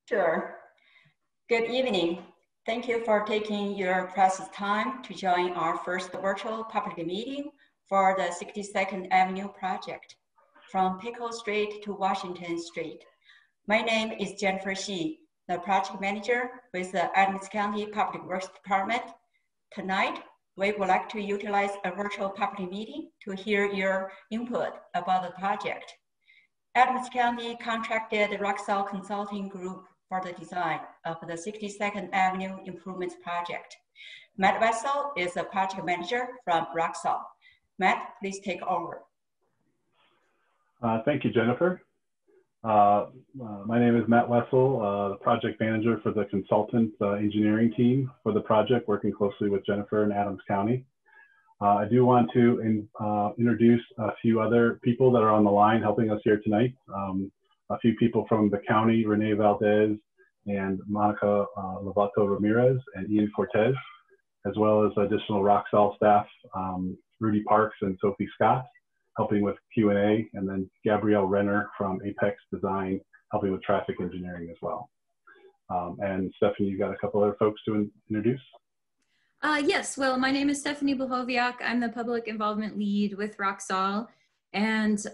Sure. Good evening. Thank you for taking your precious time to join our first virtual public meeting for the 62nd Avenue project, from Pecos Street to Washington Street. My name is Jennifer Shi, the project manager with the Adams County Public Works Department. Tonight, we would like to utilize a virtual public meeting to hear your input about the project. Adams County contracted Roxall Consulting Group for the design of the 62nd Avenue Improvements Project. Matt Wessel is the project manager from Roxall. Matt, please take over. Thank you, Jennifer. My name is Matt Wessel, the project manager for the consultant engineering team for the project, working closely with Jennifer in Adams County. I do want to introduce a few other people that are on the line helping us here tonight. A few people from the county, Renee Valdez and Monica Lovato Ramirez and Ian Cortez, as well as additional Roxall staff, Rudy Parks and Sophie Scott, helping with Q&A, and then Gabrielle Renner from Apex Design, helping with traffic engineering as well. And Stephanie, you got a couple other folks to introduce? Yes, well, my name is Stephanie Blahoviak. I'm the public involvement lead with Roxall, and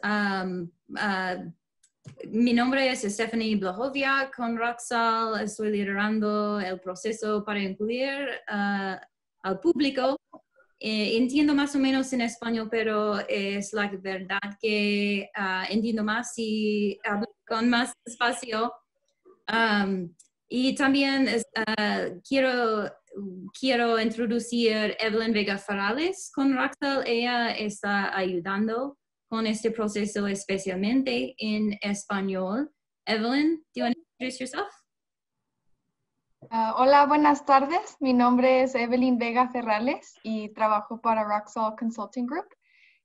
mi nombre es Stephanie Blahoviak. Con Roxall estoy liderando el proceso para incluir al público. Entiendo más o menos en español, pero es la verdad que entiendo más si hablo con más espacio. Y también quiero introducir Evelyn Vega Farales con Roxall. Ella está ayudando con este proceso especialmente en español. Evelyn, do you want to introduce yourself? Hola, buenas tardes. Mi nombre es Evelyn Vega Ferrales y trabajo para Roxall Consulting Group.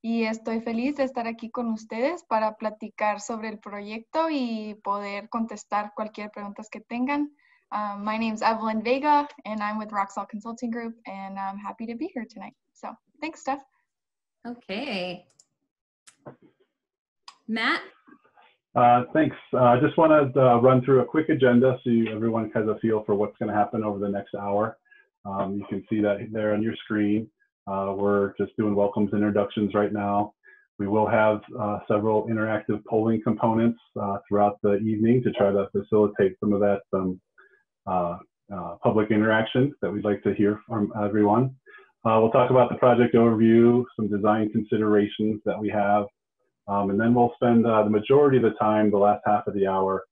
Y estoy feliz de estar aquí con ustedes para platicar sobre el proyecto y poder contestar cualquier pregunta que tengan. My name is Evelyn Vega, and I'm with Roxall Consulting Group, and I'm happy to be here tonight. So thanks, Steph. Okay. Matt? Thanks. I just want to run through a quick agenda so everyone has a feel for what's going to happen over the next hour. You can see that there on your screen. We're just doing welcomes introductions right now. We will have several interactive polling components throughout the evening to try to facilitate some of that public interaction that we'd like to hear from everyone. We'll talk about the project overview, some design considerations that we have, and then we'll spend the majority of the time, the last half of the hour,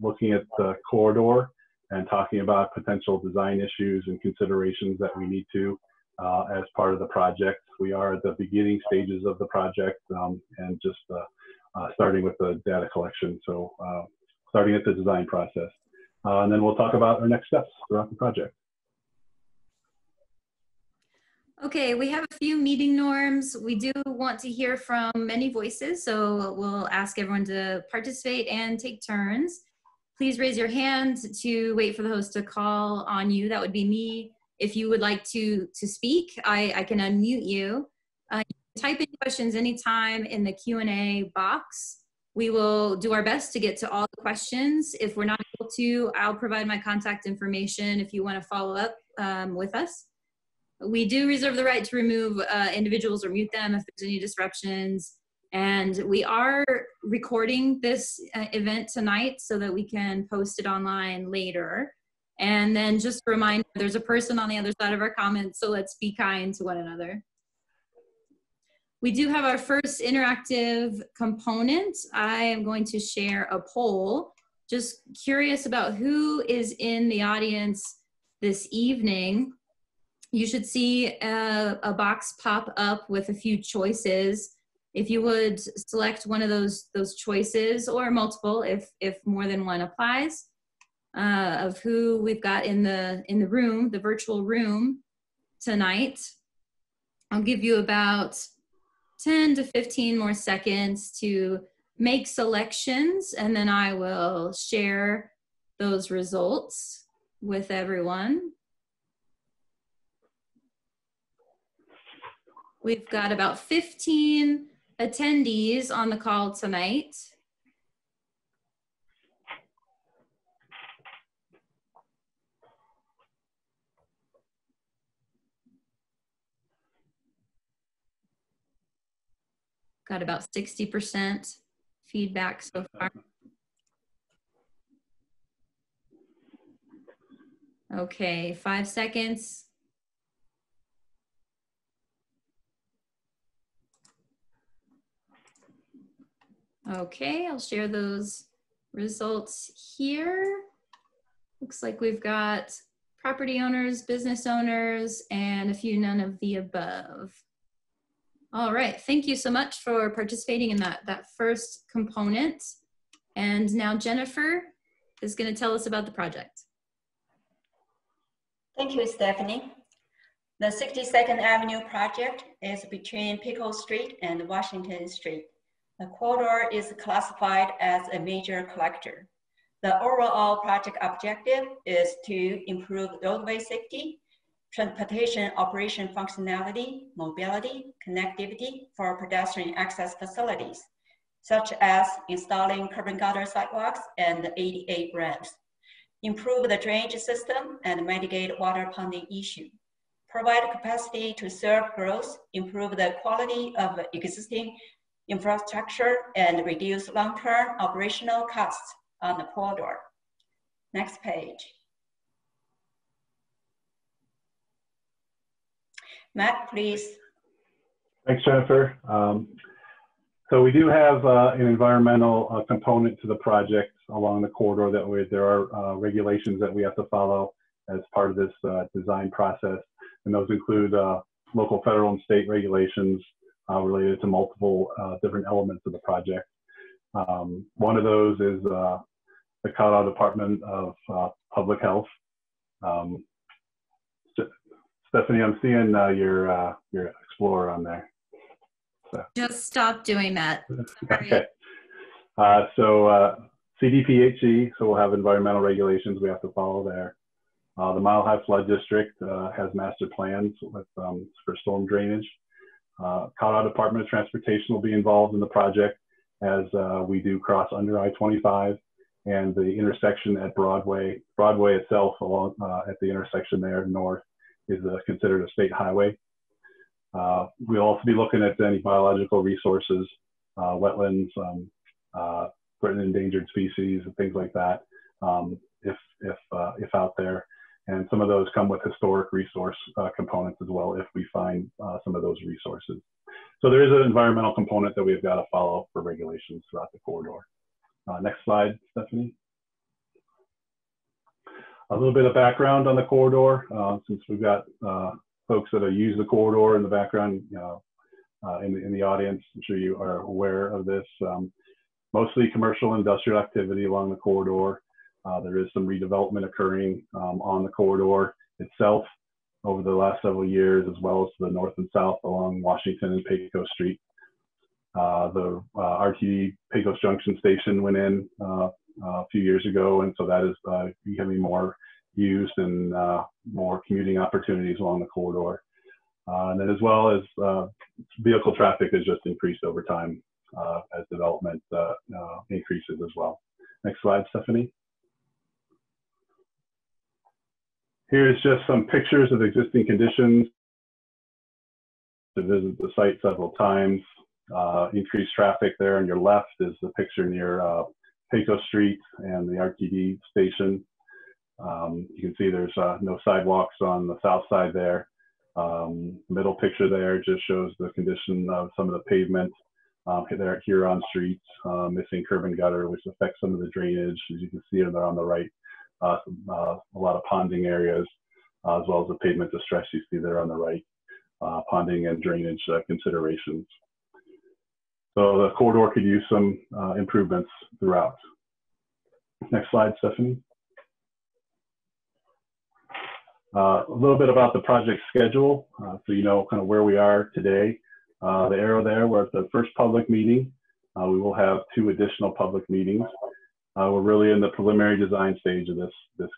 looking at the corridor and talking about potential design issues and considerations that we need to as part of the project. We are at the beginning stages of the project and just starting with the data collection, so starting at the design process. And then we'll talk about our next steps throughout the project. Okay, we have a few meeting norms. We do want to hear from many voices, so we'll ask everyone to participate and take turns. Please raise your hand to wait for the host to call on you. That would be me. If you would like to speak, I can unmute you. You can type in questions anytime in the Q&A box. We will do our best to get to all the questions. If we're not able to, I'll provide my contact information if you want to follow up with us. We do reserve the right to remove individuals or mute them if there's any disruptions. And we are recording this event tonight so that we can post it online later. And then just a reminder, there's a person on the other side of our comments, so let's be kind to one another. We do have our first interactive component. I am going to share a poll. Just curious about who is in the audience this evening. You should see a box pop up with a few choices. If you would select one of those choices, or multiple if more than one applies, of who we've got in the room, the virtual room tonight. I'll give you about 10 to 15 more seconds to make selections, and then I will share those results with everyone. We've got about 15 attendees on the call tonight. Got about 60% feedback so far. Okay, 5 seconds. Okay, I'll share those results here. Looks like we've got property owners, business owners, and a few none of the above. All right, thank you so much for participating in that first component. And now Jennifer is going to tell us about the project. Thank you, Stephanie. The 62nd Avenue project is between Pecos Street and Washington Street. The corridor is classified as a major collector. The overall project objective is to improve roadway safety, transportation operation functionality, mobility, connectivity for pedestrian access facilities, such as installing curb and gutter sidewalks and ADA ramps, improve the drainage system and mitigate water ponding issue, provide capacity to serve growth, improve the quality of existing infrastructure, and reduce long-term operational costs on the corridor. Next page. Matt, please. Thanks, Jennifer. So we do have an environmental component to the project along the corridor. There are regulations that we have to follow as part of this design process, and those include local, federal, and state regulations related to multiple different elements of the project. One of those is the Colorado Department of Public Health. Stephanie, I'm seeing your Explorer on there. So. Just stop doing that. Okay. So CDPHE, so we'll have environmental regulations we have to follow there. The Mile High Flood District has master plans with, for storm drainage. Colorado Department of Transportation will be involved in the project as we do cross under I-25 and the intersection at Broadway. Broadway itself, along at the intersection there north, is considered a state highway. We'll also be looking at any biological resources, wetlands, threatened and endangered species, and things like that, if out there. And some of those come with historic resource components as well if we find some of those resources. So there is an environmental component that we've got to follow for regulations throughout the corridor. Next slide, Stephanie. A little bit of background on the corridor, since we've got folks that have used the corridor in the background in the audience. I'm sure you are aware of this. Mostly commercial industrial activity along the corridor. There is some redevelopment occurring on the corridor itself over the last several years, as well as to the north and south along Washington and Pecos Street. The RTD Pecos Junction Station went in a few years ago, and so that is becoming more used and more commuting opportunities along the corridor. And then as well as vehicle traffic has just increased over time as development increases as well. Next slide, Stephanie. Here's just some pictures of existing conditions. To visit the site several times. Increased traffic there on your left is the picture near Pecos Street and the RTD station. You can see there's no sidewalks on the south side there. Middle picture there just shows the condition of some of the pavement there at Huron Street, missing curb and gutter, which affects some of the drainage. As you can see there on the right, a lot of ponding areas, as well as the pavement distress you see there on the right, ponding and drainage considerations. So the corridor could use some improvements throughout. Next slide, Stephanie. A little bit about the project schedule, so you know kind of where we are today. The arrow there, we're at the first public meeting. We will have 2 additional public meetings. We're really in the preliminary design stage of this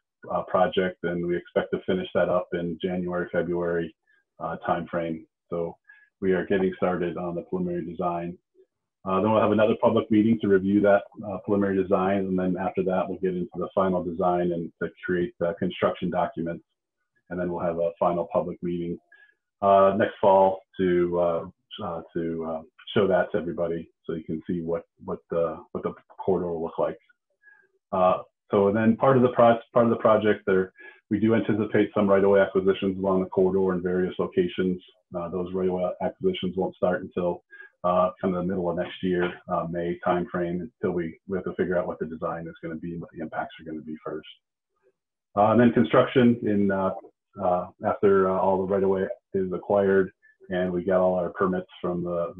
project, and we expect to finish that up in January, February timeframe. So we are getting started on the preliminary design. Then we'll have another public meeting to review that preliminary design, and then after that we'll get into the final design and to create the construction documents, and then we'll have a final public meeting next fall to show that to everybody so you can see what the corridor will look like. So then part of the project there, we do anticipate some right-of-way acquisitions along the corridor in various locations. Those right-of-way acquisitions won't start until kind of the middle of next year, May timeframe, until we have to figure out what the design is going to be and what the impacts are going to be first. And then construction in after all the right-of-way is acquired and we got all our permits from those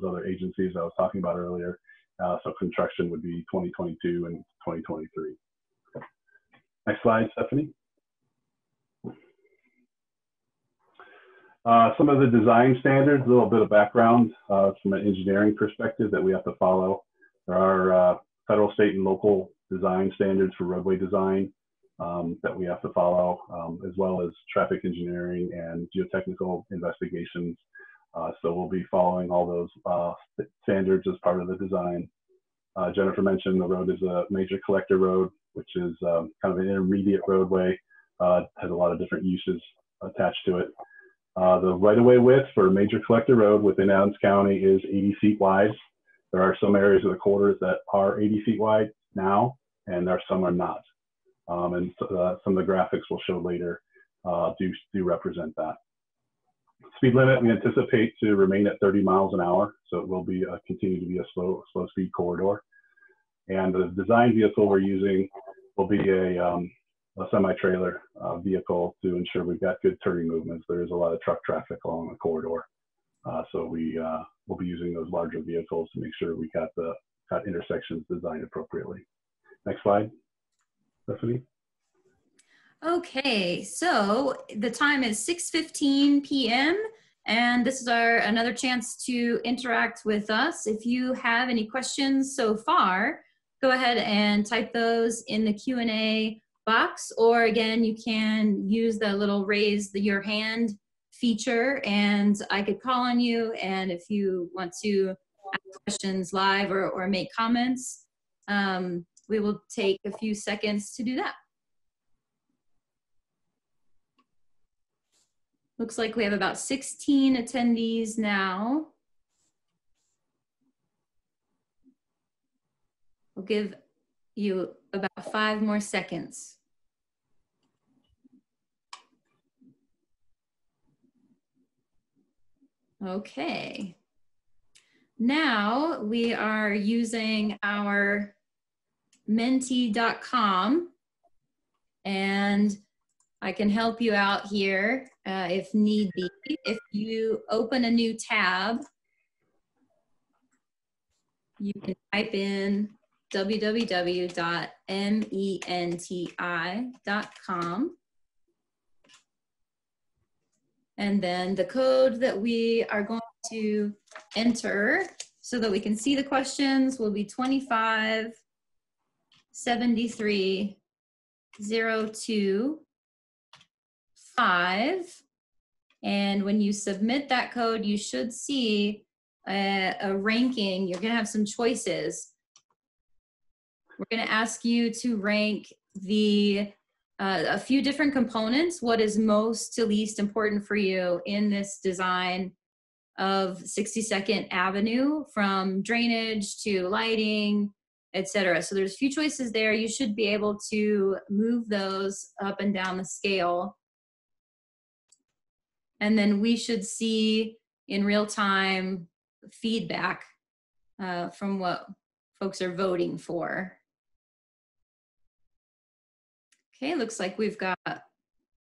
other agencies I was talking about earlier. So construction would be 2022 and 2023. Next slide, Stephanie. Some of the design standards, a little bit of background from an engineering perspective that we have to follow. There are federal, state, and local design standards for roadway design that we have to follow, as well as traffic engineering and geotechnical investigations. So we'll be following all those standards as part of the design. Jennifer mentioned the road is a major collector road, which is kind of an intermediate roadway, has a lot of different uses attached to it. The right-of-way width for a major collector road within Adams County is 80 feet wide. There are some areas of the corridors that are 80 feet wide now, and there are some are not. And some of the graphics we'll show later do represent that. Speed limit, we anticipate to remain at 30 miles an hour, so it will be continue to be a slow speed corridor. And the design vehicle we're using will be a semi-trailer vehicle to ensure we've got good turning movements. There is a lot of truck traffic along the corridor, so we'll be using those larger vehicles to make sure we got intersections designed appropriately. Next slide, Stephanie. Okay, so the time is 6:15 p.m. and this is another chance to interact with us. If you have any questions so far, go ahead and type those in the Q&A box, or again, you can use the little raise your hand feature and I could call on you, and if you want to ask questions live or make comments, we will take a few seconds to do that. Looks like we have about 16 attendees now. We'll give you about 5 more seconds. Okay. Now we are using our menti.com, and I can help you out here if need be. If you open a new tab, you can type in www.menti.com. And then the code that we are going to enter so that we can see the questions will be 2573025. And when you submit that code, you should see a ranking. You're going to have some choices. We're going to ask you to rank a few different components. What is most to least important for you in this design of 62nd Avenue, from drainage to lighting, etc. So there's a few choices there. You should be able to move those up and down the scale. And then we should see in real time feedback from what folks are voting for. Okay, looks like we've got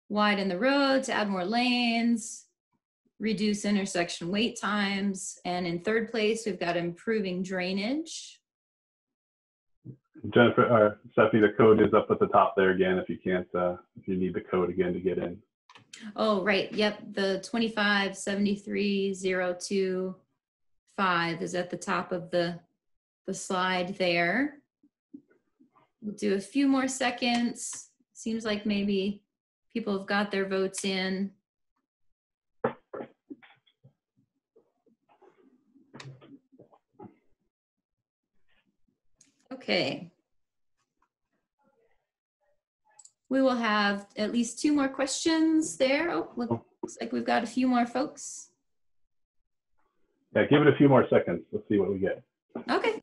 widen the road to add more lanes, reduce intersection wait times, and in third place, we've got improving drainage. Jennifer, Stephanie, the code is up at the top there again if you can't, if you need the code again to get in. Oh, right, yep, the 2573025 is at the top of the slide there. We'll do a few more seconds. Seems like maybe people have got their votes in. Okay. We will have at least 2 more questions there. Oh, looks like we've got a few more folks. Yeah, give it a few more seconds. Let's see what we get. Okay.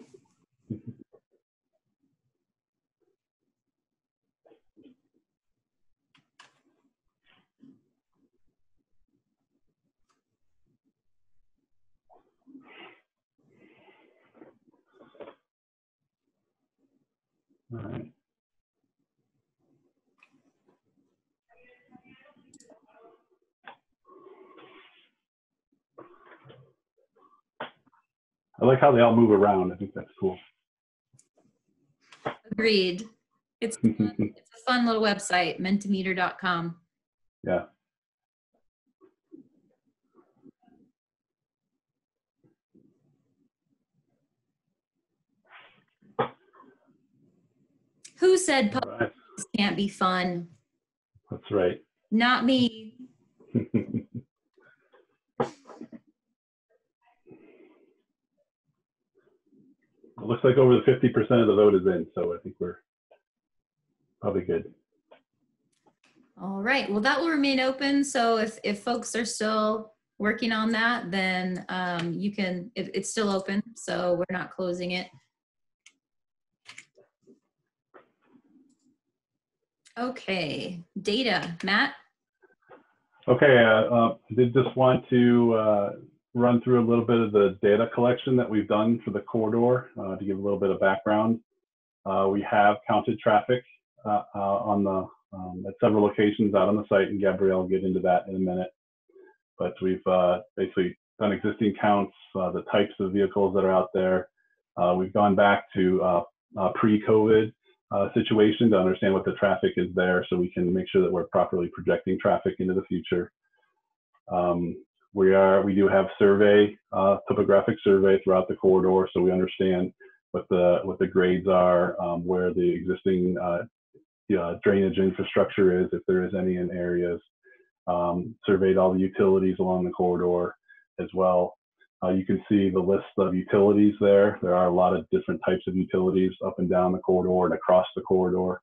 All right. I like how they all move around. I think that's cool. Agreed. It's it's a fun little website, mentimeter.com. Yeah. Who said All public right. can't be fun? That's right. Not me. It looks like over the 50% of the vote is in, so I think we're probably good. All right. Well, that will remain open. So if folks are still working on that, then you can, it's still open. So we're not closing it. Okay. Data, Matt. Okay, I did just want to run through a little bit of the data collection that we've done for the corridor to give a little bit of background. We have counted traffic on the at several locations out on the site, and Gabrielle will get into that in a minute. But we've basically done existing counts, the types of vehicles that are out there. We've gone back to pre-COVID situation to understand what the traffic is there, so we can make sure that we're properly projecting traffic into the future. We do have survey, topographic survey throughout the corridor, so we understand what the grades are, where the existing drainage infrastructure is, if there is any in areas. Surveyed all the utilities along the corridor as well. You can see the list of utilities there. There are a lot of different types of utilities up and down the corridor and across the corridor.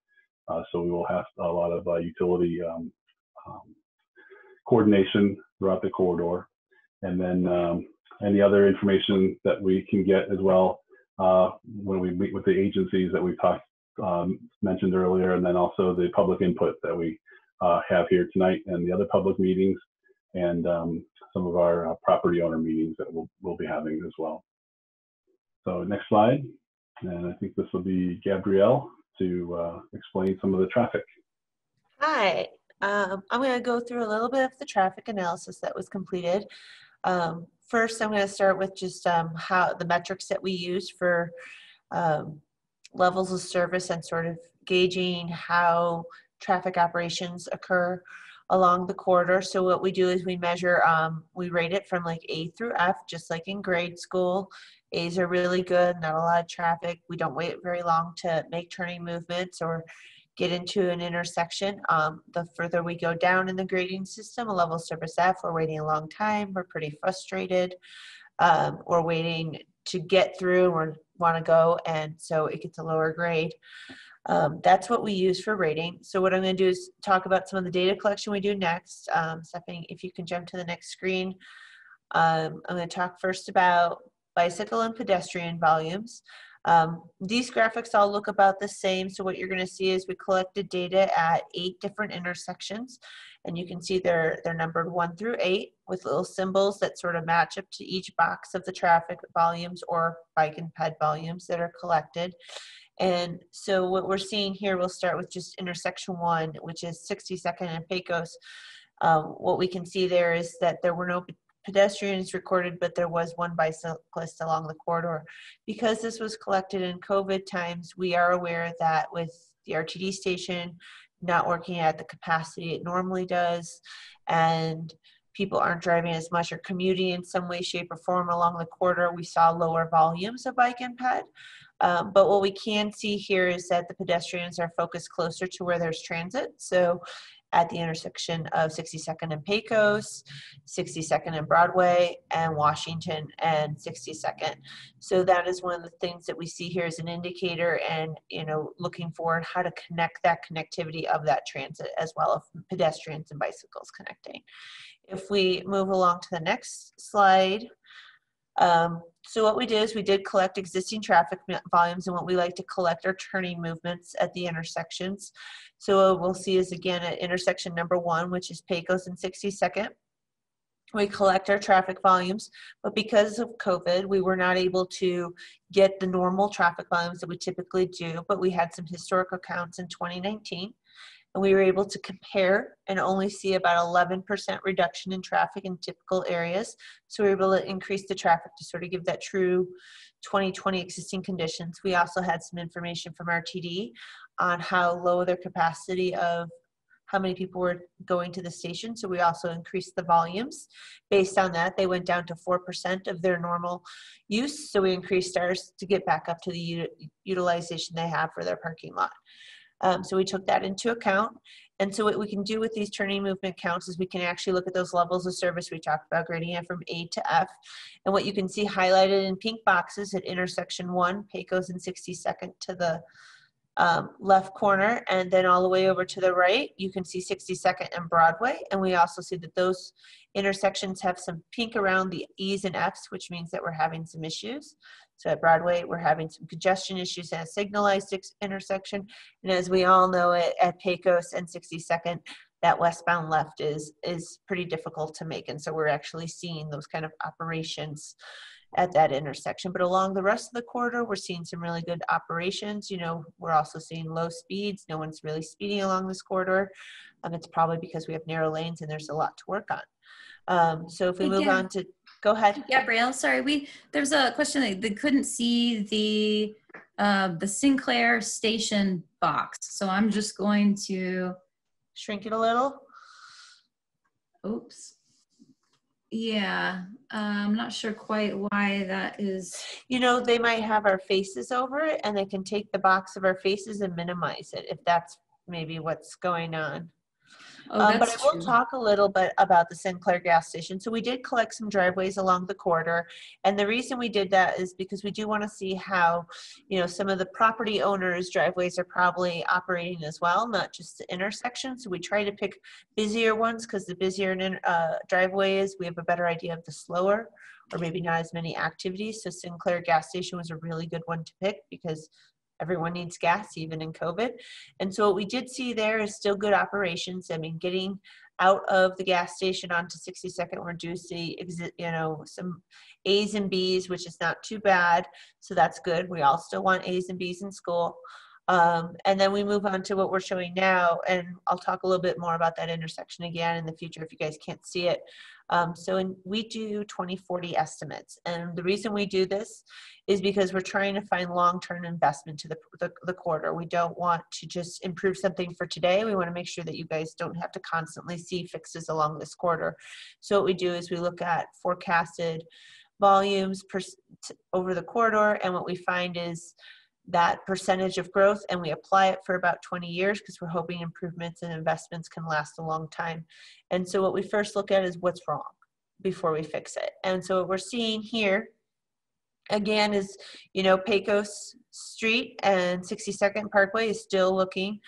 So we will have a lot of utility coordination throughout the corridor. And then any other information that we can get as well when we meet with the agencies that we mentioned earlier, and then also the public input that we have here tonight and the other public meetings, and some of our property owner meetings that we'll be having as well. So next slide, and I think this will be Gabrielle to explain some of the traffic. Hi, I'm going to go through a little bit of the traffic analysis that was completed. First, I'm going to start with just how the metrics that we use for levels of service and sort of gauging how traffic operations occur along the corridor. So what we do is we measure, we rate it from like A through F, just like in grade school. A's are really good, not a lot of traffic. We don't wait very long to make turning movements or get into an intersection. The further we go down in the grading system, a level of service F, we're waiting a long time, we're pretty frustrated. We're waiting to get through or want to go, and so it gets a lower grade. That's what we use for rating. So what I'm going to do is talk about some of the data collection we do next. Stephanie, if you can jump to the next screen. I'm going to talk first about bicycle and pedestrian volumes. These graphics all look about the same. So what you're going to see is we collected data at 8 different intersections, and you can see they're numbered 1 through 8 with little symbols that sort of match up to each box of the traffic volumes or bike and ped volumes that are collected. And so what we're seeing here, we'll start with just intersection 1, which is 62nd and Pecos. What we can see there is that there were no pedestrians recorded, but there was 1 bicyclist along the corridor. Because this was collected in COVID times, we are aware that with the RTD station not working at the capacity it normally does, and people aren't driving as much or commuting in some way, shape, or form along the corridor, we saw lower volumes of bike and ped. But what we can see here is that the pedestrians are focused closer to where there's transit. So at the intersection of 62nd and Pecos, 62nd and Broadway, and Washington and 62nd. So that is one of the things that we see here as an indicator, and looking forward how to connect that connectivity of that transit as well as pedestrians and bicycles connecting. If we move along to the next slide, So what we did is we did collect existing traffic volumes, and what we like to collect are turning movements at the intersections. So what we'll see is again at intersection number 1, which is Pecos and 62nd. We collect our traffic volumes, but because of COVID, we were not able to get the normal traffic volumes that we typically do, but we had some historical counts in 2019. And we were able to compare and only see about 11% reduction in traffic in typical areas. So we were able to increase the traffic to sort of give that true 2020 existing conditions. We also had some information from RTD on how low their capacity of how many people were going to the station. So we also increased the volumes. Based on that, they went down to 4% of their normal use. So we increased ours to get back up to the utilization they have for their parking lot. So we took that into account. And so what we can do with these turning movement counts is we can actually look at those levels of service we talked about, grading it from A to F. And what you can see highlighted in pink boxes at intersection 1, Pecos and 62nd to the left corner, and then all the way over to the right, you can see 62nd and Broadway. And we also see that those intersections have some pink around the E's and F's, which means that we're having some issues. So at Broadway, we're having some congestion issues at a signalized intersection. And as we all know, at Pecos and 62nd, that westbound left is pretty difficult to make. And so we're actually seeing those kind of operations at that intersection. But along the rest of the corridor, we're seeing some really good operations. You know, we're also seeing low speeds. No one's really speeding along this corridor. It's probably because we have narrow lanes and there's a lot to work on. So if we move on to, go ahead. Gabrielle, sorry, there's a question that they couldn't see the Sinclair station box. So I'm just going to shrink it a little. Oops. Yeah, I'm not sure quite why that is. You know, they might have our faces over it, and they can take the box of our faces and minimize it if that's maybe what's going on. Oh, But I will talk a little bit about the Sinclair gas station. So we did collect some driveways along the corridor. And the reason we did that is because we do want to see how, you know, some of the property owners' driveways are probably operating as well, not just the intersection. So we try to pick busier ones because the busier driveway is, we have a better idea of the slower or maybe not as many activities. So Sinclair gas station was a really good one to pick because everyone needs gas, even in COVID. And so what we did see there is still good operations. I mean, getting out of the gas station onto 62nd, we do see, you know, some A's and B's, which is not too bad. So that's good. We all still want A's and B's in school. And then we move on to what we're showing now, and I'll talk a little bit more about that intersection again in the future if you guys can't see it. We do 2040 estimates, and the reason we do this is because we're trying to find long-term investment to the corridor. We don't want to just improve something for today. We want to make sure that you guys don't have to constantly see fixes along this corridor. So what we do is we look at forecasted volumes over the corridor, and what we find is that percentage of growth, and we apply it for about 20 years because we're hoping improvements and investments can last a long time. And so what we first look at is what's wrong before we fix it. And so what we're seeing here again is, you know, Pecos Street and 62nd Parkway is still looking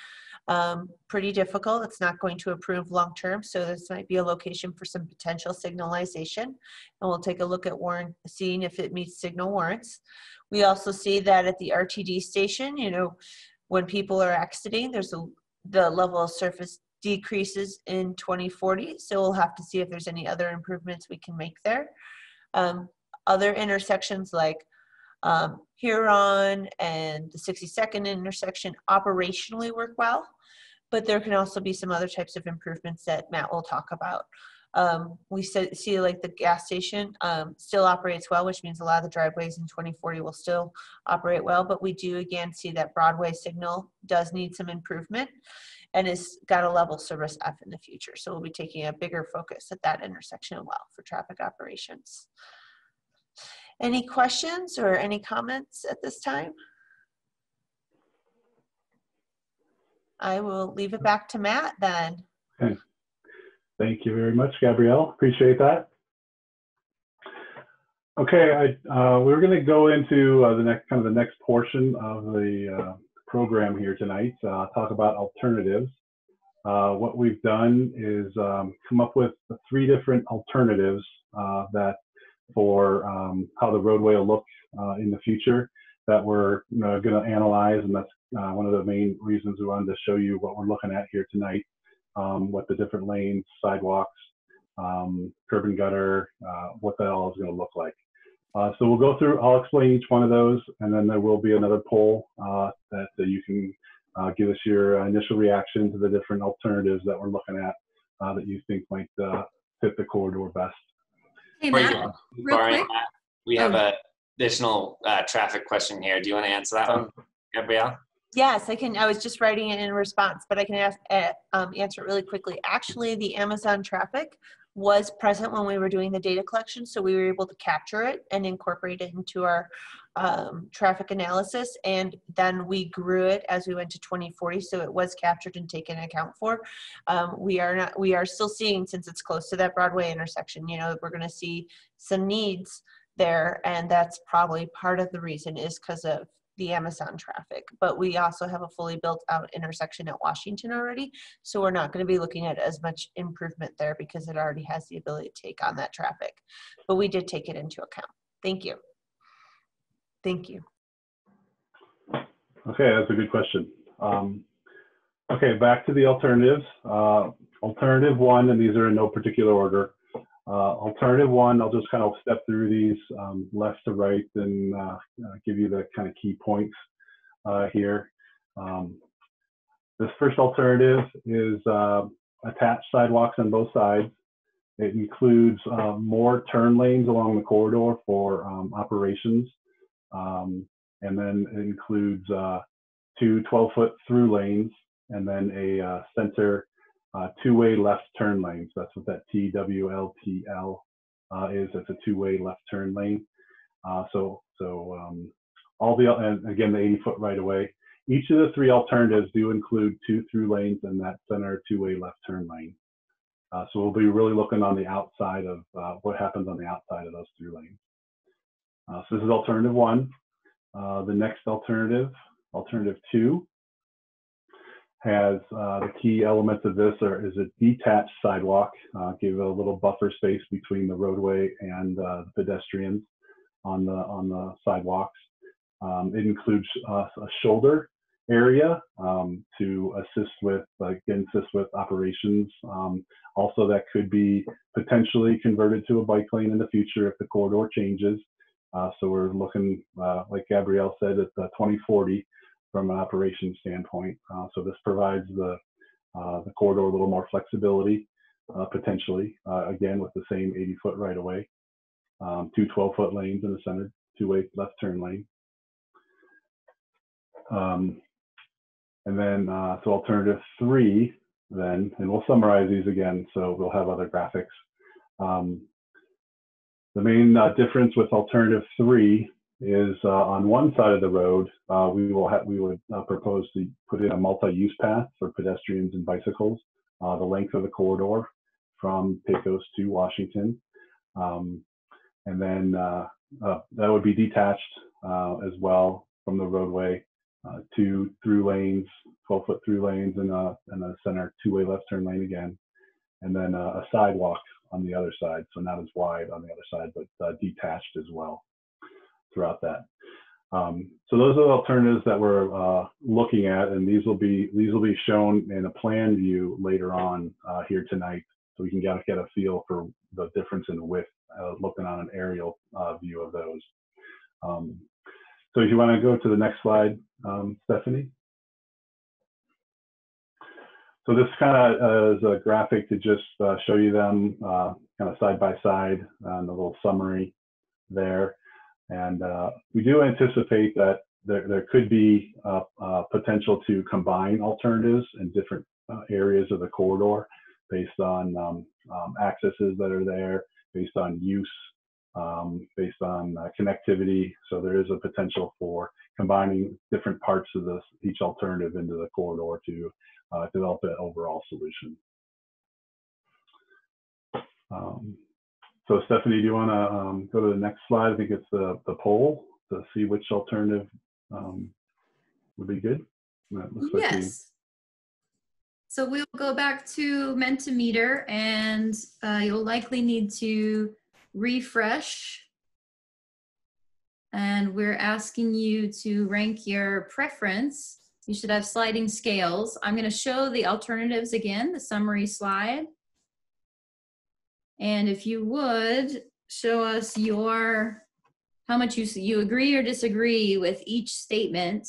pretty difficult. It's not going to improve long term, so this might be a location for some potential signalization, and we'll take a look at seeing if it meets signal warrants. We also see that at the RTD station, you know, when people are exiting, the level of surface decreases in 2040, so we'll have to see if there's any other improvements we can make there. Other intersections like Huron and the 62nd intersection operationally work well, but there can also be some other types of improvements that Matt will talk about. We see like the gas station still operates well, which means a lot of the driveways in 2040 will still operate well, but we do again see that Broadway signal does need some improvement and has got a level service F in the future. So we'll be taking a bigger focus at that intersection as well for traffic operations. Any questions or any comments at this time? I will leave it back to Matt then. Okay. Thank you very much, Gabrielle. Appreciate that. Okay, we're going to go into the next portion of the program here tonight. Talk about alternatives. What we've done is come up with 3 different alternatives that for how the roadway will look in the future that we're going to analyze, and that's one of the main reasons we wanted to show you what we're looking at here tonight, what the different lanes, sidewalks, curb and gutter, what that all is going to look like. So we'll go through, I'll explain each one of those, and then there will be another poll that you can give us your initial reaction to the different alternatives that we're looking at that you think might fit the corridor best. Hey, Matt, real quick. Matt, we have an additional traffic question here. Do you want to answer that one, Gabrielle? Yes, I can. I was just writing it in response, but I can answer it really quickly. Actually, the Amazon traffic was present when we were doing the data collection, so we were able to capture it and incorporate it into our traffic analysis, and then we grew it as we went to 2040, so it was captured and taken account for. We are still seeing, since it's close to that Broadway intersection, you know, we're going to see some needs there, and that's probably part of the reason is because of the Amazon traffic. But we also have a fully built out intersection at Washington already, so we're not going to be looking at as much improvement there because it already has the ability to take on that traffic. But we did take it into account. Thank you. Thank you. Okay, that's a good question. Okay, back to the alternatives. Alternative one, and these are in no particular order. Alternative one, I'll just kind of step through these left to right and give you the kind of key points here. This first alternative is attached sidewalks on both sides. It includes more turn lanes along the corridor for operations. And then it includes 2 12-foot through lanes and then a center two-way left turn lanes. That's what that TWLTL is. It's a two-way left turn lane. All the, and again, the 80-foot right of way. Each of the 3 alternatives do include 2 through lanes and that center two-way left turn lane. So we'll be really looking on the outside of what happens on the outside of those through lanes. So this is alternative 1. The next alternative, alternative 2, has the key elements of this is a detached sidewalk, give a little buffer space between the roadway and the pedestrians on the sidewalks. It includes a shoulder area to assist with operations. Also, that could be potentially converted to a bike lane in the future if the corridor changes. So we're looking, like Gabrielle said, at the 2040 from an operations standpoint. So this provides the corridor a little more flexibility, potentially, again, with the same 80-foot right of way, 2 12-foot lanes in the center, two-way left turn lane. And then, so alternative 3, then, and we'll summarize these again, so we'll have other graphics. The main difference with alternative 3 is on one side of the road, we would propose to put in a multi-use path for pedestrians and bicycles, the length of the corridor from Pecos to Washington. And then that would be detached as well from the roadway, 2 through lanes, 12-foot through lanes, and a center two-way left turn lane again. And then a sidewalk on the other side, so not as wide on the other side, but detached as well throughout that. So those are the alternatives that we're looking at, and these will be shown in a plan view later on here tonight, so we can get a feel for the difference in width, looking on an aerial view of those. So if you want to go to the next slide, Stephanie. So this kind of is a graphic to just show you them kind of side by side and a little summary there. And we do anticipate that there could be potential to combine alternatives in different areas of the corridor based on accesses that are there, based on use, based on connectivity. So there is a potential for combining different parts of each alternative into the corridor to develop an overall solution. So Stephanie, do you want to go to the next slide? I think it's the poll to see which alternative would be good. Yes. So we'll go back to Mentimeter, and you'll likely need to refresh. And we're asking you to rank your preference. You should have sliding scales. I'm going to show the alternatives again, the summary slide. And if you would show us how much you agree or disagree with each statement.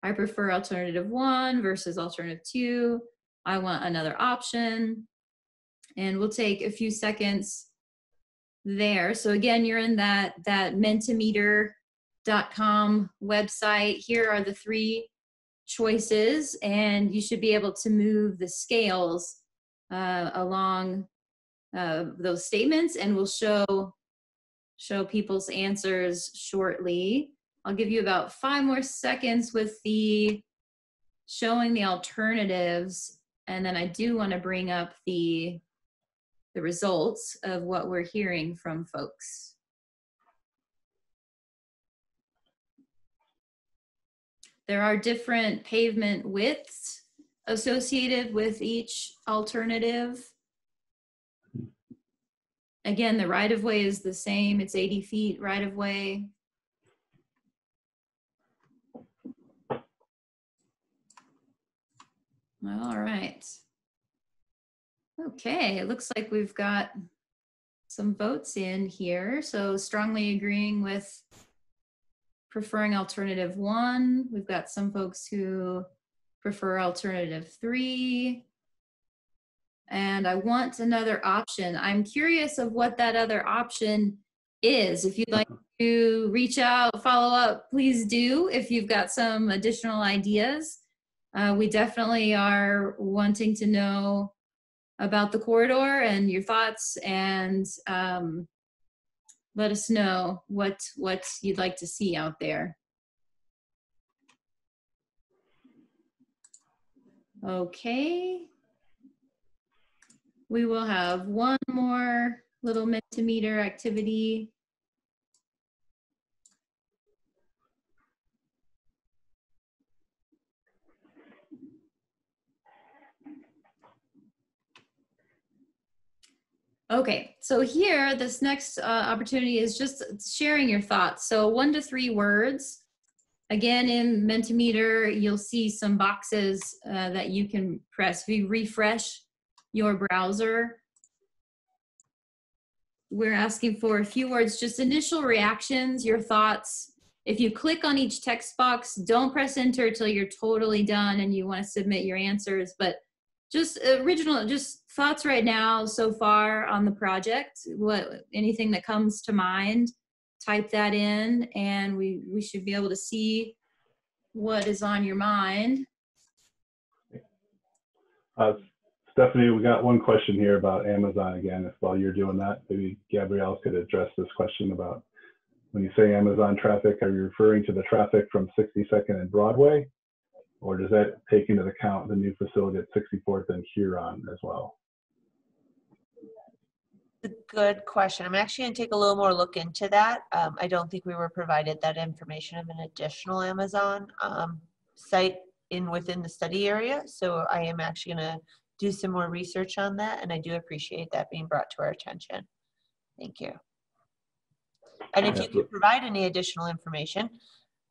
I prefer alternative 1 versus alternative 2. I want another option. And we'll take a few seconds there. So again, you're in that Mentimeter.com website. Here are the 3 choices, and you should be able to move the scales along those statements, and we'll show people's answers shortly. I'll give you about 5 more seconds with showing the alternatives, and then I do want to bring up the results of what we're hearing from folks. There are different pavement widths associated with each alternative. Again, the right-of-way is the same. It's 80 feet right-of-way. All right. Okay, it looks like we've got some votes in here. So strongly agreeing with preferring alternative 1. We've got some folks who prefer alternative 3. And I want another option. I'm curious of what that other option is. If you'd like to reach out, follow up, please do. If you've got some additional ideas, we definitely are wanting to know about the corridor and your thoughts, and let us know what you'd like to see out there. Okay. We will have one more little Mentimeter activity. Okay, so here, this next opportunity is just sharing your thoughts. So 1 to 3 words. Again, in Mentimeter, you'll see some boxes that you can press. If you refresh your browser, we're asking for a few words, just initial reactions, your thoughts. If you click on each text box, don't press enter till you're totally done and you want to submit your answers, but just thoughts right now so far on the project. Anything that comes to mind, type that in, and we should be able to see what is on your mind. Stephanie, we got one question here about Amazon again. If while you're doing that, maybe Gabrielle could address this question about when you say Amazon traffic, are you referring to the traffic from 62nd and Broadway? Or does that take into account the new facility at 64th and Huron as well? A good question. I'm actually going to take a little more look into that. I don't think we were provided that information of an additional Amazon site within the study area. So I am actually going to do some more research on that, and I do appreciate that being brought to our attention. Thank you. And if you could provide any additional information,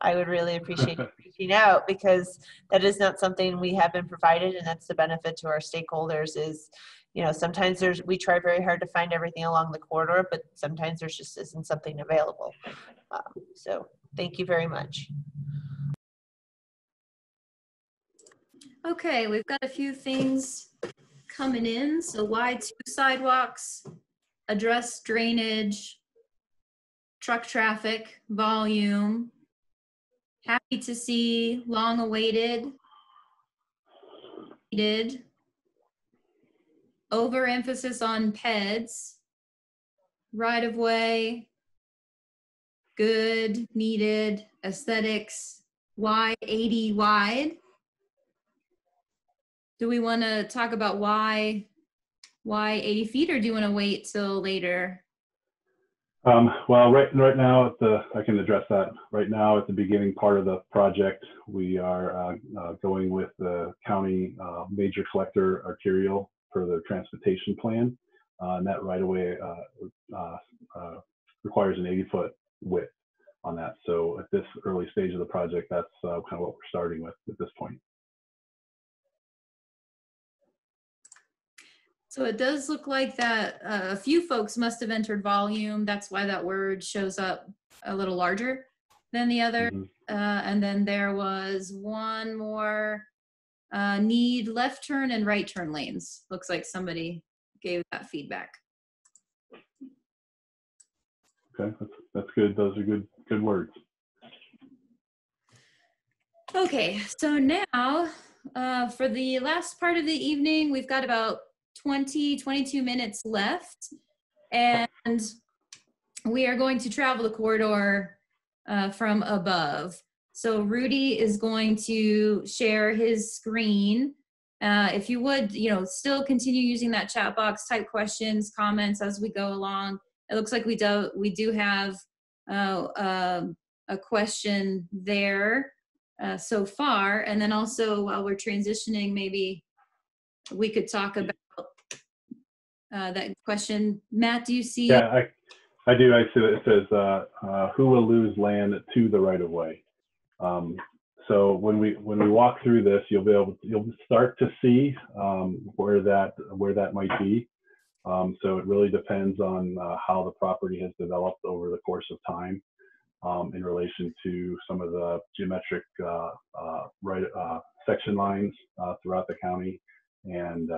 I would really appreciate you reaching out, because that is not something we have been provided, and that's the benefit to our stakeholders is, you know, sometimes we try very hard to find everything along the corridor, but sometimes there just isn't something available. So thank you very much. Okay, we've got a few things coming in. So wide 2 sidewalks, address drainage, truck traffic, volume. Happy to see long awaited, needed, overemphasis on PEDs, right of way, good, needed, aesthetics, why 80 wide. Do we want to talk about why 80 feet, or do you want to wait till later? Well, right now I can address that. Right now at the beginning part of the project, we are going with the county major collector arterial for the transportation plan. and that right-of-way requires an 80-foot width on that. So at this early stage of the project, that's kind of what we're starting with at this point. So it does look like that a few folks must have entered volume. That's why that word shows up a little larger than the other. And then there was one more, need left turn and right turn lanes. Looks like somebody gave that feedback. Okay, that's good. Those are good words. Okay, so now for the last part of the evening, we've got about 22 minutes left, and we are going to travel the corridor from above. So Rudy is going to share his screen. If you would, still continue using that chat box, type questions, comments as we go along. It looks like we do have a question there so far. And then also while we're transitioning, maybe we could talk about that question. Matt, do you see? Yeah, I do. I see that it says, who will lose land to the right of way? So when we walk through this, you'll start to see where that might be. So it really depends on how the property has developed over the course of time in relation to some of the geometric section lines throughout the county, and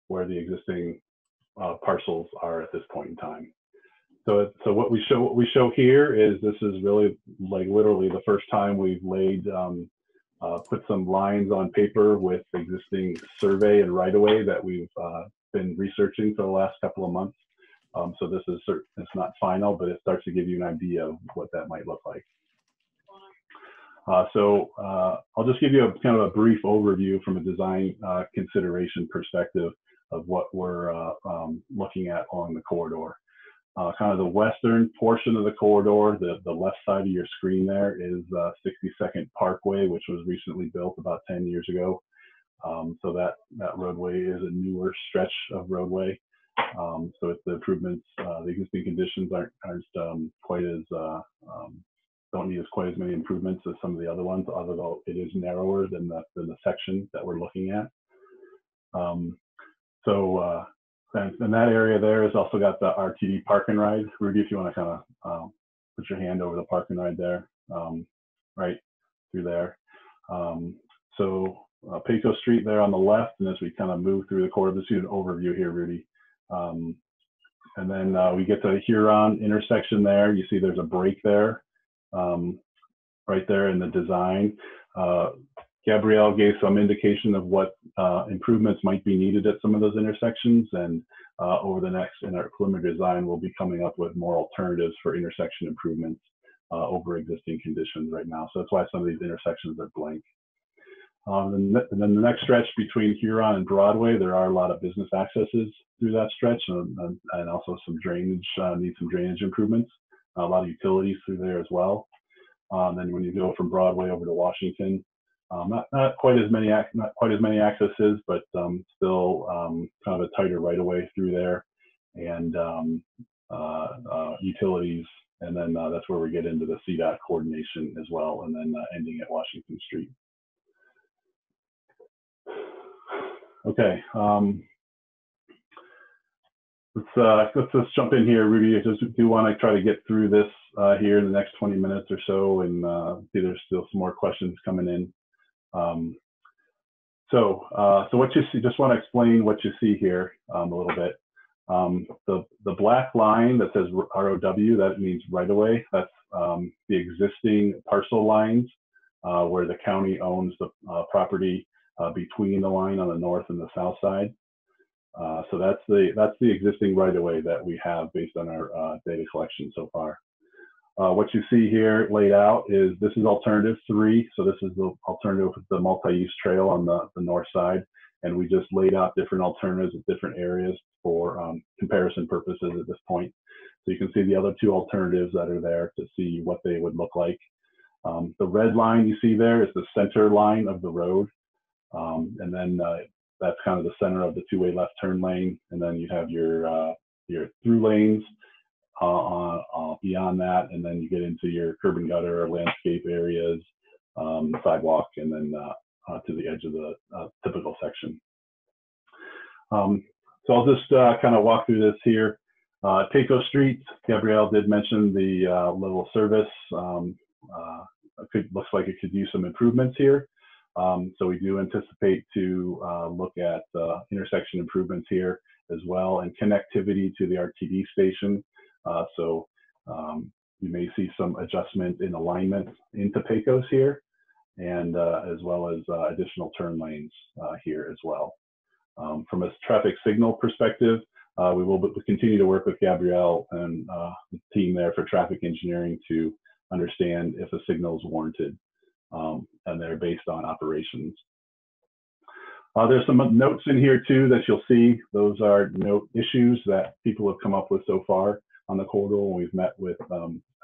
where the existing parcels are at this point in time. So what we show here is, this is really like literally the first time we've laid put some lines on paper with existing survey and right-of-way that we've been researching for the last couple of months. So this is it's not final, but it starts to give you an idea of what that might look like. So I'll just give you a kind of a brief overview from a design consideration perspective of what we're looking at along the corridor. Kind of the western portion of the corridor, the left side of your screen there is 62nd Parkway, which was recently built about 10 years ago. So that roadway is a newer stretch of roadway. So it's the improvements, the existing conditions aren't quite as, don't need quite as many improvements as some of the other ones, although it is narrower than the section that we're looking at. And that area there has also got the RTD park and ride. Rudy, if you want to kind of put your hand over the park and ride there, right through there. Pecos Street there on the left, and as we kind of move through the corridor, this is an overview here, Rudy. And then we get to Huron intersection there. You see there's a break there, right there in the design. Gabrielle gave some indication of what improvements might be needed at some of those intersections, and over the next, in our preliminary design, we'll be coming up with more alternatives for intersection improvements over existing conditions right now. So that's why some of these intersections are blank. And then the next stretch between Huron and Broadway, there are a lot of business accesses through that stretch, and also some drainage, need some drainage improvements. A lot of utilities through there as well. Then when you go from Broadway over to Washington, not quite as many accesses, but still kind of a tighter right of way through there, and utilities, and then that's where we get into the CDOT coordination as well, and then ending at Washington Street. Okay, let's just jump in here, Rudy. I just do want to try to get through this here in the next 20 minutes or so, and see there's still some more questions coming in. So what you see, just want to explain what you see here a little bit. The black line that says ROW, that means right of way. That's the existing parcel lines where the county owns the property between the line on the north and the south side. So that's the existing right of way that we have based on our data collection so far. What you see here laid out is, this is alternative 3. So this is the alternative with the multi-use trail on the north side. And we just laid out different alternatives at different areas for comparison purposes at this point. So you can see the other 2 alternatives that are there to see what they would look like. The red line you see there is the center line of the road. And then that's kind of the center of the two-way left turn lane, and then you have your through lanes beyond that, and then you get into your curb and gutter or landscape areas, sidewalk, and then to the edge of the typical section. So I'll just kind of walk through this here. Pecos Street, Gabrielle did mention the level of service. Looks like it could use some improvements here. So we do anticipate to look at intersection improvements here as well, and connectivity to the RTD station. So you may see some adjustment in alignment into Pecos here, and as well as additional turn lanes here as well. From a traffic signal perspective, we will continue to work with Gabrielle and the team there for traffic engineering to understand if a signal is warranted, and they're based on operations. There's some notes in here too that you'll see. Those are note issues that people have come up with so far on the corridor when we've met with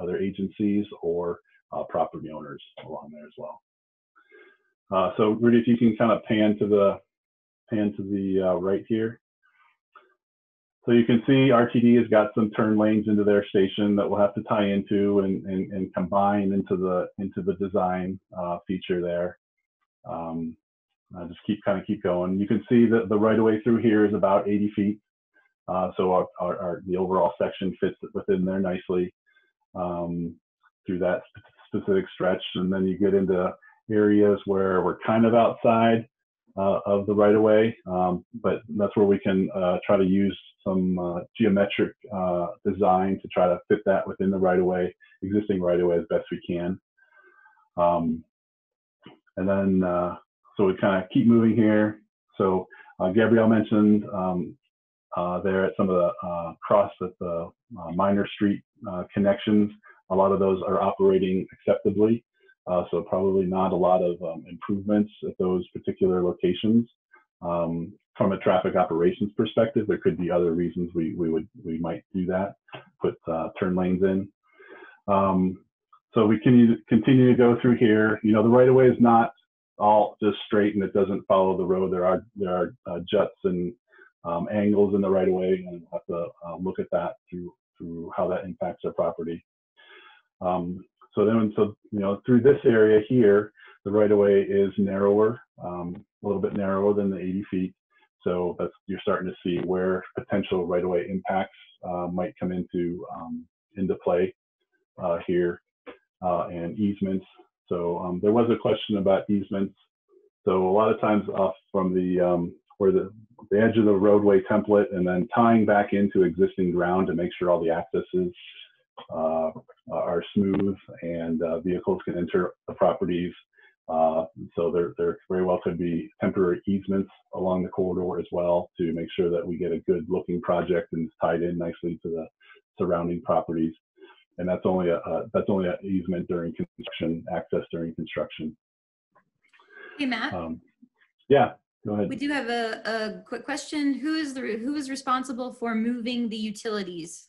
other agencies or property owners along there as well. So Rudy, if you can kind of pan to the right here. So you can see RTD has got some turn lanes into their station that we'll have to tie into and combine into the design feature there. Just keep going. You can see that the right of way through here is about 80 feet. So the overall section fits within there nicely through that specific stretch. And then you get into areas where we're kind of outside of the right of way, but that's where we can try to use some geometric design to try to fit that within the right of way, existing right of way as best we can. And then so we kind of keep moving here. So Gabrielle mentioned there at some of the cross at the minor street connections, a lot of those are operating acceptably. So probably not a lot of improvements at those particular locations. From a traffic operations perspective, there could be other reasons we might do that, put turn lanes in. So we can continue to go through here. You know, the right of way is not all just straight and it doesn't follow the road. There are juts and angles in the right of way, and we'll have to look at that through how that impacts our property. So you know, through this area here, the right of way is narrower, a little bit narrower than the 80 feet. So you're starting to see where potential right of way impacts might come into play here, and easements. So there was a question about easements. So a lot of times off from where the edge of the roadway template, and then tying back into existing ground to make sure all the accesses are smooth and vehicles can enter the properties. So there very well could be temporary easements along the corridor as well to make sure that we get a good looking project and it's tied in nicely to the surrounding properties. And that's only an easement during construction, access during construction. Hey, Matt. Yeah, go ahead. We do have a quick question. Who is responsible for moving the utilities?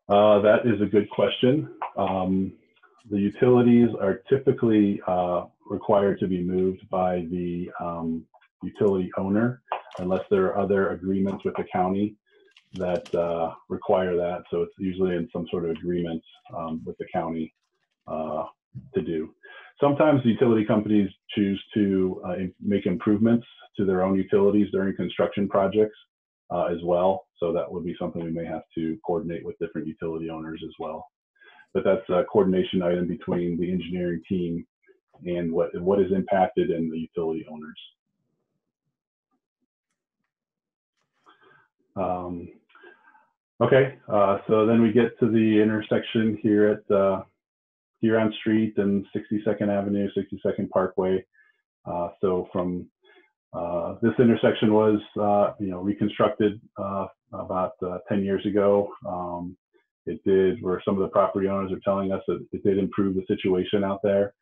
That is a good question. The utilities are typically required to be moved by the utility owner, unless there are other agreements with the county that require that. So it's usually in some sort of agreement with the county to do. Sometimes the utility companies choose to make improvements to their own utilities during construction projects as well. So that would be something we may have to coordinate with different utility owners as well. But that's a coordination item between the engineering team and what is impacted and the utility owners. Okay, so then we get to the intersection here at Huron Street and 62nd Avenue, 62nd Parkway. So from this intersection was reconstructed about 10 years ago. It did, where some of the property owners are telling us that it did improve the situation out there.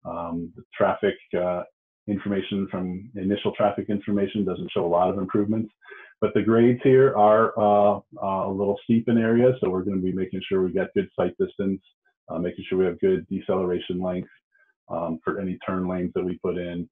The traffic information from initial traffic information doesn't show a lot of improvements, but the grades here are a little steep in areas. So we're going to be making sure we get good sight distance, making sure we have good deceleration length for any turn lanes that we put in.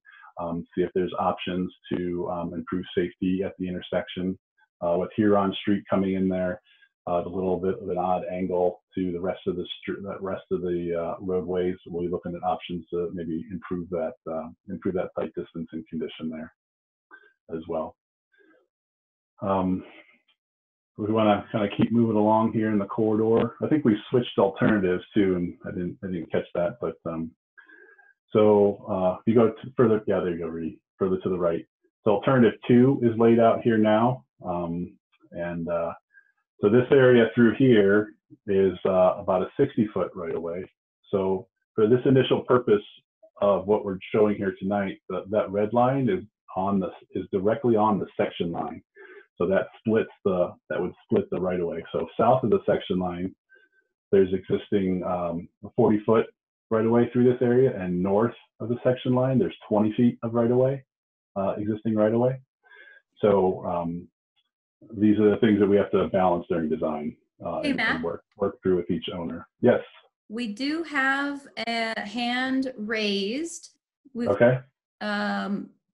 see if there's options to improve safety at the intersection. With Huron Street coming in there, a little bit of an odd angle to the rest of the roadways. We'll be looking at options to maybe improve that sight distance and condition there as well. We want to kind of keep moving along here in the corridor. I think we switched alternatives too, and I didn't catch that. But if you go further, yeah, there you go, Reedy, further to the right. So alternative 2 is laid out here now, so this area through here is about a 60-foot right of way. So for this initial purpose of what we're showing here tonight, that red line is directly on the section line. So that would split the right of way. So south of the section line, there's existing 40-foot right of way through this area, and north of the section line, there's 20 feet of right of way, existing right of way. So these are the things that we have to balance during design and work through with each owner. Yes. We do have a hand raised. Okay.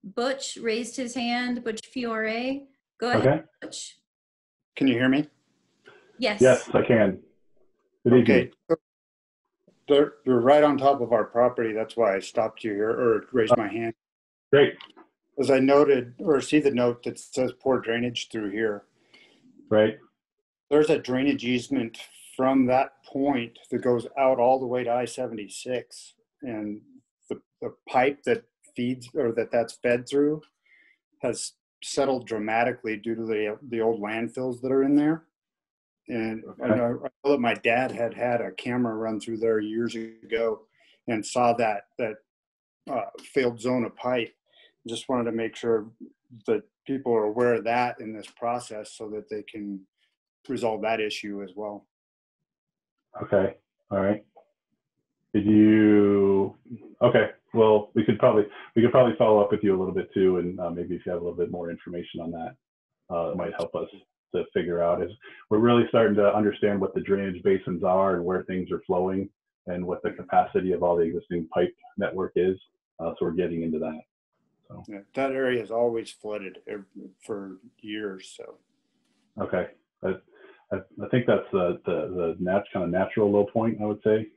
Butch raised his hand. Butch Fiore. Go ahead, okay. Butch. Can you hear me? Yes. Yes, I can. Good evening. They're right on top of our property. That's why I stopped you here or raised my hand. Great. As I noted, or see the note that says poor drainage through here. Right. There's a drainage easement from that point that goes out all the way to I-76. And the pipe that feeds, or that's fed through, has settled dramatically due to the old landfills that are in there. And I know that my dad had a camera run through there years ago and saw that failed zone of pipe. Just wanted to make sure that people are aware of that in this process so that they can resolve that issue as well. Okay. All right. Okay. Well, we could probably follow up with you a little bit too, and maybe if you have a little bit more information on that, it might help us to figure out. Is we're really starting to understand what the drainage basins are and where things are flowing and what the capacity of all the existing pipe network is. So we're getting into that. So. Yeah, that area is always flooded for years. So. Okay. I think that's the kind of natural low point, I would say,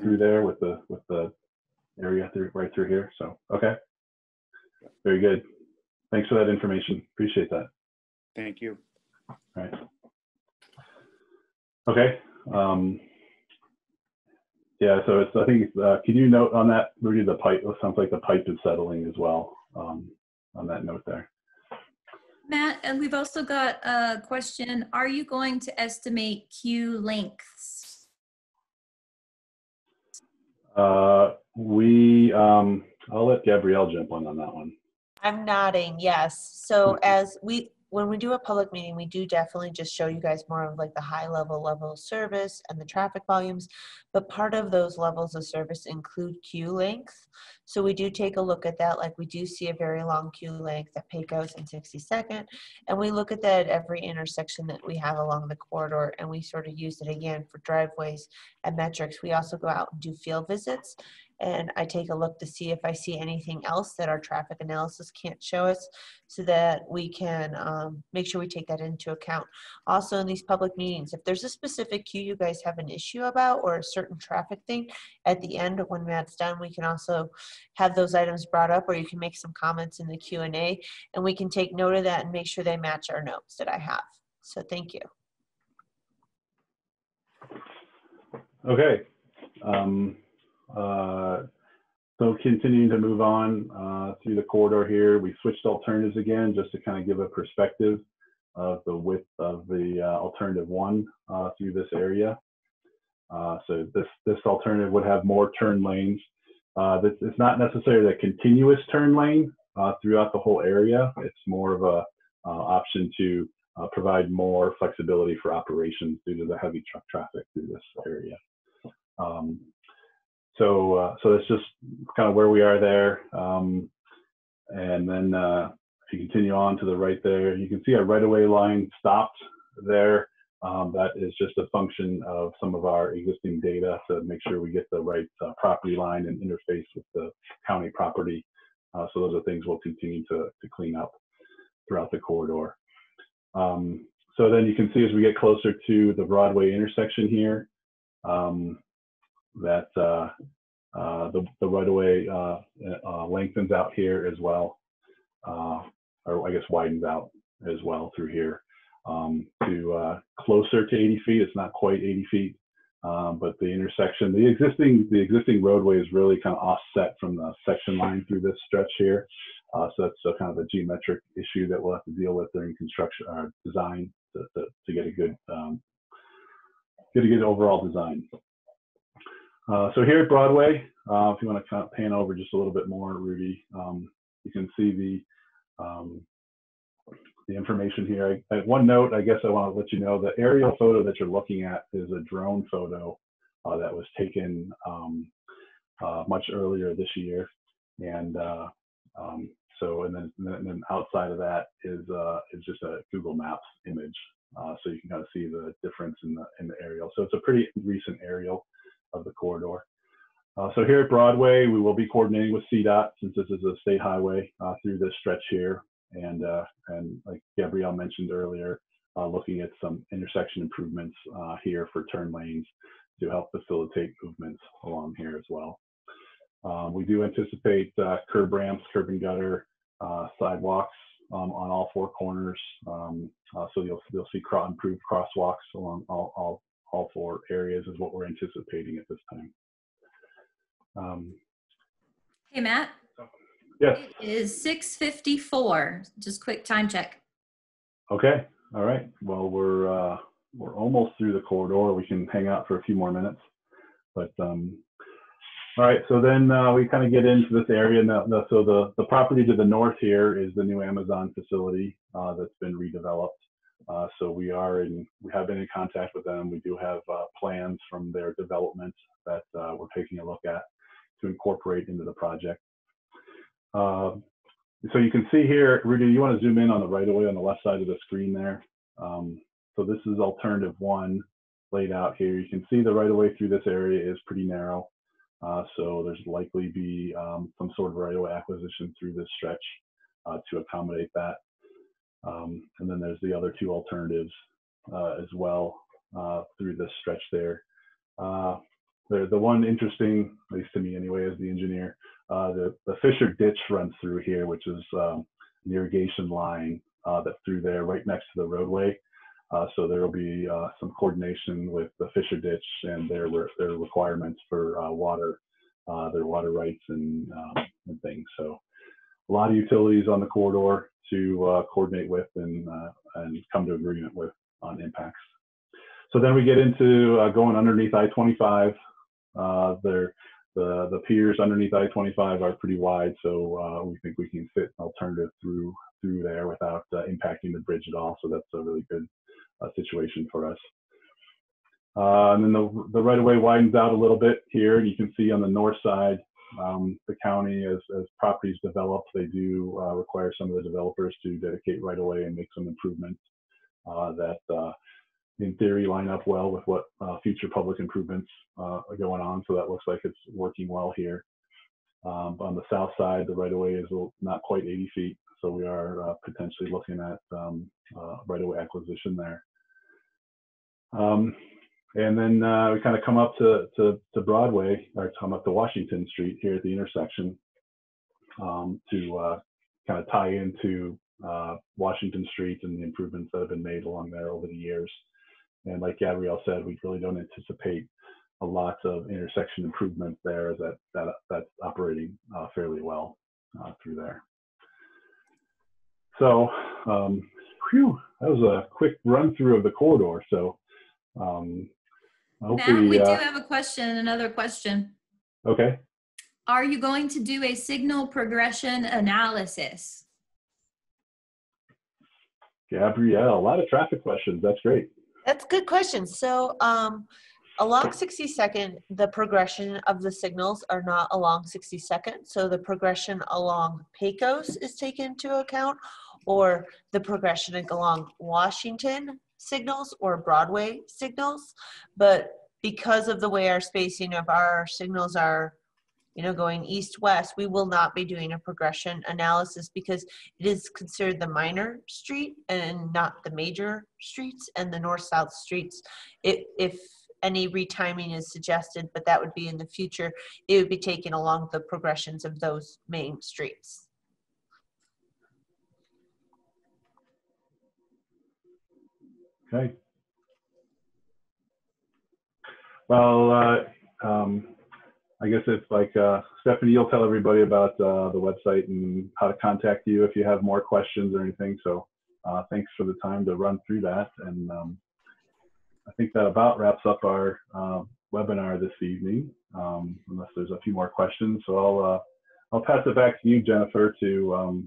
through there with the area right through here. So okay, very good. Thanks for that information. Appreciate that. Thank you. All right. Okay. Yeah. So I think can you note on that, Rudy, the pipe? It sounds like the pipe is settling as well. On that note there. Matt, and we've also got a question. Are you going to estimate queue lengths? I'll let Gabrielle jump on that one. I'm nodding, yes. So when we do a public meeting, we do definitely just show you guys more of like the high level of service and the traffic volumes, but part of those levels of service include queue length. So we do take a look at that. Like we do see a very long queue length at Pecos and 62nd, and we look at that at every intersection that we have along the corridor, and we sort of use it again for driveways and metrics. We also go out and do field visits, and I take a look to see if I see anything else that our traffic analysis can't show us, so that we can make sure we take that into account. Also in these public meetings, if there's a specific queue you guys have an issue about or a certain traffic thing, at the end when Matt's done, we can also have those items brought up, or you can make some comments in the Q&A, and we can take note of that and make sure they match our notes that I have. So thank you. Okay. So continuing to move on through the corridor here, we switched alternatives again just to kind of give a perspective of the width of the alternative 1 through this area. So this alternative would have more turn lanes. It's not necessarily a continuous turn lane throughout the whole area. It's more of a option to provide more flexibility for operations due to the heavy truck traffic through this area. So that's just kind of where we are there. And then if you continue on to the right there, you can see our right-of-way line stopped there. That is just a function of some of our existing data to make sure we get the right property line and interface with the county property So those are things we'll continue to clean up throughout the corridor. So then you can see as we get closer to the Broadway intersection here, that the right-of-way lengthens out here as well, or I guess widens out as well through here to closer to 80 feet. It's not quite 80 feet, but the intersection, the existing roadway is really kind of offset from the section line through this stretch here. So that's kind of a geometric issue that we'll have to deal with during construction or design to get a good overall design. So here at Broadway, if you want to kind of pan over just a little bit more, Rudy, you can see the information here. One note, I guess I want to let you know, the aerial photo that you're looking at is a drone photo that was taken much earlier this year, and so and then outside of that is just a Google Maps image, so you can kind of see the difference in the aerial. So it's a pretty recent aerial of the corridor. So here at Broadway, we will be coordinating with CDOT since this is a state highway through this stretch here, and like Gabrielle mentioned earlier, looking at some intersection improvements here for turn lanes to help facilitate movements along here as well. We do anticipate curb ramps, curb and gutter, sidewalks on all four corners. So you'll see improved crosswalks along all four areas is what we're anticipating at this time. Hey, Matt. Yes. It is 6:54. Just quick time check. Okay. All right. Well, we're almost through the corridor. We can hang out for a few more minutes, but all right. So then we kind of get into this area now. So the property to the north here is the new Amazon facility that's been redeveloped. So we have been in contact with them. We do have plans from their development that we're taking a look at to incorporate into the project. So you can see here, Rudy, you want to zoom in on the right-of-way on the left side of the screen there. So this is alternative one laid out here. You can see the right-of-way through this area is pretty narrow. So there's likely be some sort of right-of-way acquisition through this stretch to accommodate that. And then there's the other two alternatives as well through this stretch there. The one interesting, at least to me anyway, as the engineer, the Fisher Ditch runs through here, which is an irrigation line that's through there right next to the roadway. So there will be some coordination with the Fisher Ditch and their requirements for their water rights and things. So a lot of utilities on the corridor to coordinate with and come to agreement with on impacts. So then we get into going underneath I-25. The piers underneath I-25 are pretty wide, so we think we can fit an alternative through there without impacting the bridge at all. So that's a really good situation for us. And then the right-of-way widens out a little bit here, and you can see on the north side, the county, as properties develop, they do require some of the developers to dedicate right-of-way and make some improvements that in theory line up well with what future public improvements are going on. So that looks like it's working well here. On the south side, the right-of-way is not quite 80 feet. So we are potentially looking at right-of-way acquisition there. And then we kind of come up to Broadway, or come up to Washington Street here at the intersection to kind of tie into Washington Street and the improvements that have been made along there over the years. And like Gabrielle said, we really don't anticipate a lot of intersection improvement there, as that's operating fairly well through there. So, that was a quick run through of the corridor. So, Matt, we do have a question, another question. Okay. Are you going to do a signal progression analysis? Gabrielle, a lot of traffic questions. That's great. That's a good question. So along 62nd, the progression of the signals are not along 62nd. So the progression along Pecos is taken into account, or the progression along Washington signals or Broadway signals. But because of the way our spacing of our signals are going east-west, we will not be doing a progression analysis because it is considered the minor street and not the major streets and the north-south streets. If any retiming is suggested, but that would be in the future, it would be taken along the progressions of those main streets. Okay. Well, I guess it's like, Stephanie, you'll tell everybody about the website and how to contact you if you have more questions or anything. So thanks for the time to run through that. And I think that about wraps up our webinar this evening, unless there's a few more questions. So I'll pass it back to you, Jennifer, to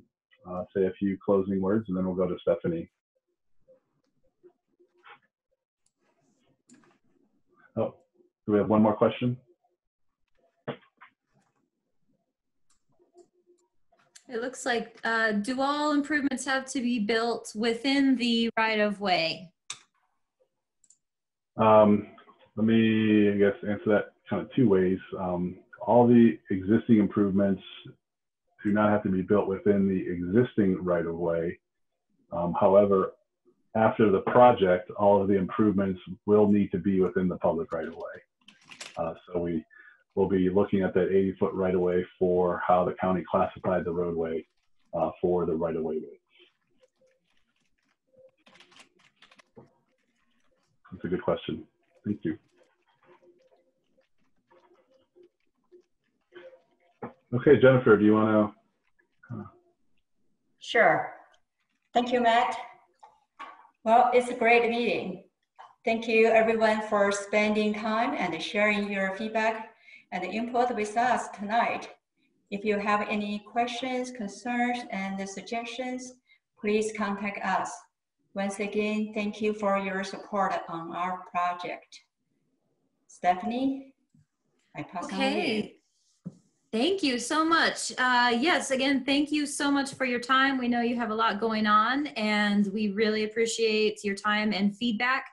say a few closing words, and then we'll go to Stephanie. Oh, do we have one more question? It looks like, do all improvements have to be built within the right-of-way? Let me, I guess, answer that kind of two ways. All the existing improvements do not have to be built within the existing right-of-way. However, after the project, all of the improvements will need to be within the public right-of-way. So we will be looking at that 80-foot right-of-way for how the county classified the roadway for the right-of-way width. That's a good question. Thank you. Okay, Jennifer, do you want to? Sure. Thank you, Matt. Well, it's a great meeting. Thank you everyone for spending time and sharing your feedback and input with us tonight. If you have any questions, concerns, and suggestions, please contact us. Once again, thank you for your support on our project. Stephanie, I pass on to you. Thank you so much. Yes, again, thank you so much for your time. We know you have a lot going on, and we really appreciate your time and feedback.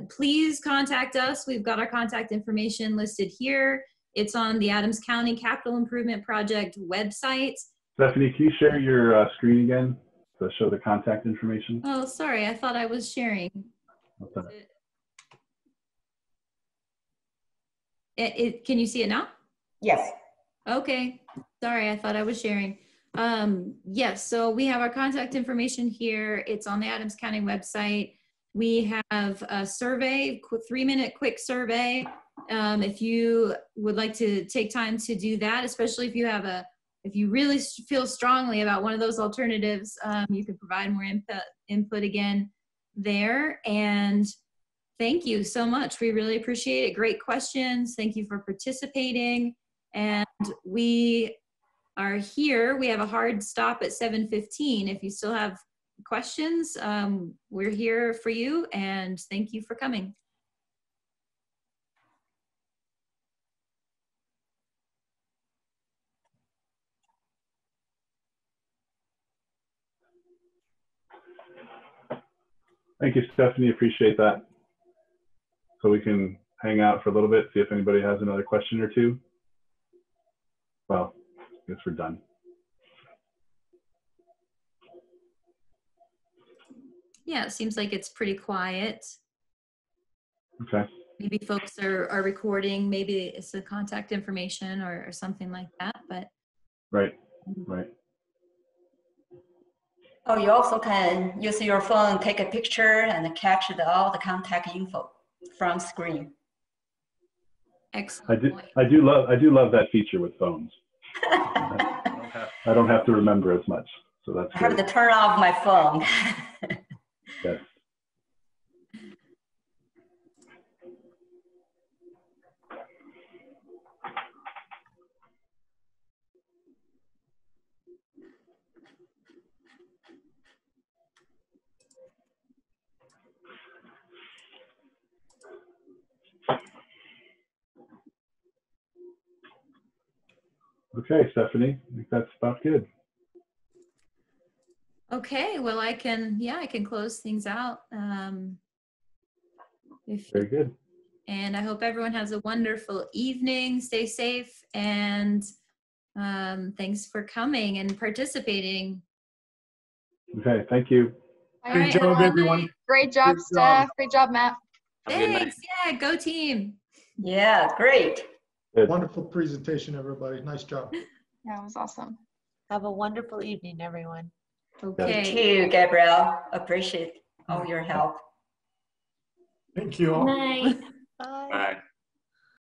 Please contact us. We've got our contact information listed here. It's on the Adams County Capital Improvement Project website. Stephanie, can you share your screen again to show the contact information? Oh, sorry. I thought I was sharing. What's that? Can you see it now? Yes. Okay. Sorry, I thought I was sharing. Yes, so we have our contact information here. It's on the Adams County website. We have a survey, 3-minute quick survey. If you would like to take time to do that, especially if you really feel strongly about one of those alternatives, you could provide more input again there. And thank you so much. We really appreciate it. Great questions. Thank you for participating. And we are here. We have a hard stop at 7:15. If you still have questions, we're here for you, and thank you for coming. Thank you, Stephanie. Appreciate that. So we can hang out for a little bit, see if anybody has another question or two. Well, I guess we're done. Yeah, it seems like it's pretty quiet. Okay. Maybe folks are recording, maybe it's the contact information or something like that, but. Right. Oh, you also can use your phone, take a picture and capture all the contact info from screen. Excellent. I do love that feature with phones. I don't have to remember as much, so that's great. I have to turn off my phone. Yes. Okay, Stephanie, I think that's about good. Okay, well, I can close things out. Very good. And I hope everyone has a wonderful evening. Stay safe, and thanks for coming and participating. Okay, thank you. All Great right, job, have a good everyone. night. Great job, Good job. Steph. Great job, Matt. Have a good night. Thanks. Yeah, go team. Yeah, great. Good. Wonderful presentation, everybody. Nice job. Yeah, it was awesome. Have a wonderful evening, everyone. Okay. You too, Gabrielle. Appreciate all your help. Thank you Good all. night. Bye. Bye.